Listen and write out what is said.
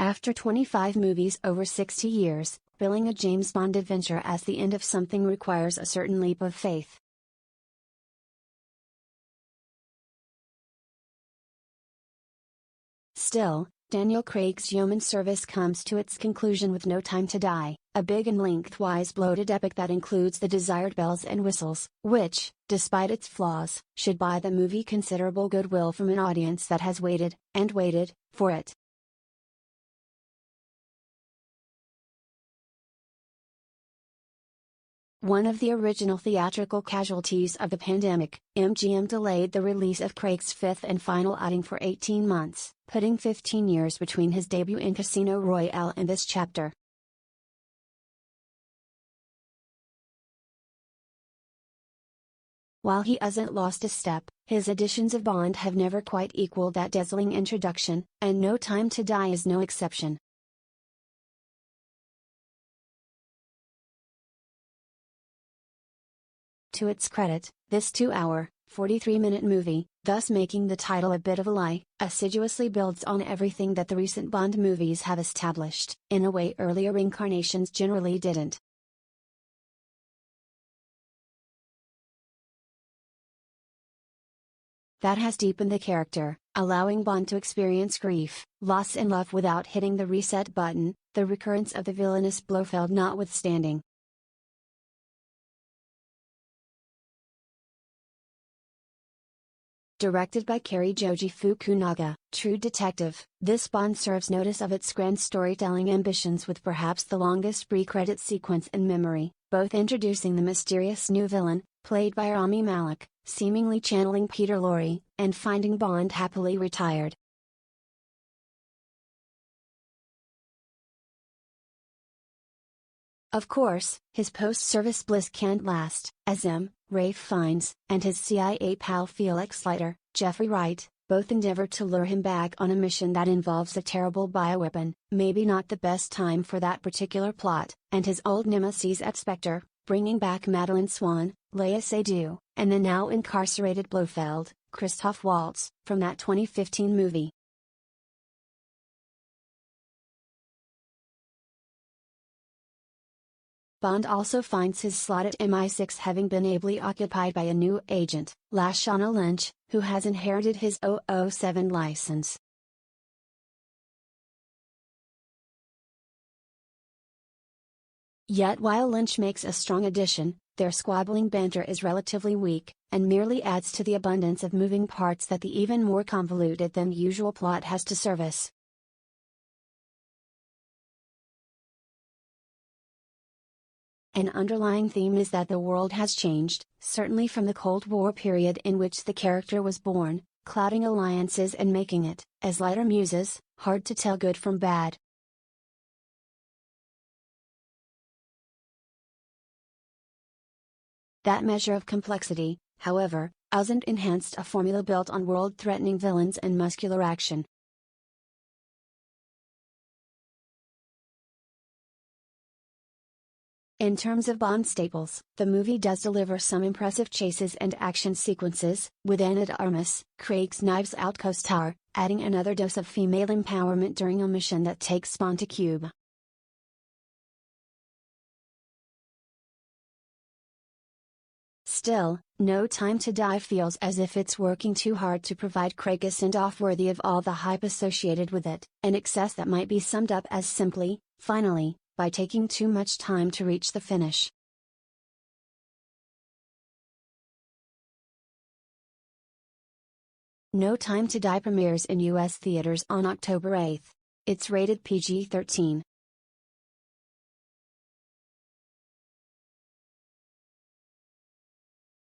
After 25 movies over 60 years, billing a James Bond adventure as the end of something requires a certain leap of faith. Still, Daniel Craig's yeoman service comes to its conclusion with No Time to Die, a big and lengthwise bloated epic that includes the desired bells and whistles, which, despite its flaws, should buy the movie considerable goodwill from an audience that has waited, and waited, for it. One of the original theatrical casualties of the pandemic, MGM delayed the release of Craig's fifth and final outing for 18 months, putting 15 years between his debut in Casino Royale and this chapter. While he hasn't lost a step, his editions of Bond have never quite equaled that dazzling introduction, and No Time to Die is no exception. To its credit, this 2-hour, 43-minute movie, thus making the title a bit of a lie, assiduously builds on everything that the recent Bond movies have established, in a way earlier incarnations generally didn't. That has deepened the character, allowing Bond to experience grief, loss and love without hitting the reset button, the recurrence of the villainous Blofeld notwithstanding. Directed by Cary Joji Fukunaga, True Detective, this Bond serves notice of its grand storytelling ambitions with perhaps the longest pre-credit sequence in memory, both introducing the mysterious new villain, played by Rami Malek, seemingly channeling Peter Lorre, and finding Bond happily retired. Of course, his post-service bliss can't last, as M. Ralph Fiennes, and his CIA pal Felix Leiter, Jeffrey Wright, both endeavor to lure him back on a mission that involves a terrible bioweapon, maybe not the best time for that particular plot, and his old nemesis at Spectre, bringing back Madeleine Swann, Léa Seydoux, and the now incarcerated Blofeld, Christoph Waltz, from that 2015 movie. Bond also finds his slot at MI6 having been ably occupied by a new agent, Lashana Lynch, who has inherited his 007 license. Yet while Lynch makes a strong addition, their squabbling banter is relatively weak, and merely adds to the abundance of moving parts that the even more convoluted than usual plot has to service. An underlying theme is that the world has changed, certainly from the Cold War period in which the character was born, clouding alliances and making it, as Leiter muses, hard to tell good from bad. That measure of complexity, however, hasn't enhanced a formula built on world-threatening villains and muscular action. In terms of Bond staples, the movie does deliver some impressive chases and action sequences, with Ana de Armas, Craig's Knives Out co-star, adding another dose of female empowerment during a mission that takes Bond to Cuba. Still, No Time to Die feels as if it's working too hard to provide Craig a send-off worthy of all the hype associated with it, an excess that might be summed up as simply, finally, by taking too much time to reach the finish. No Time to Die premieres in U.S. theaters on October 8. It's rated PG-13.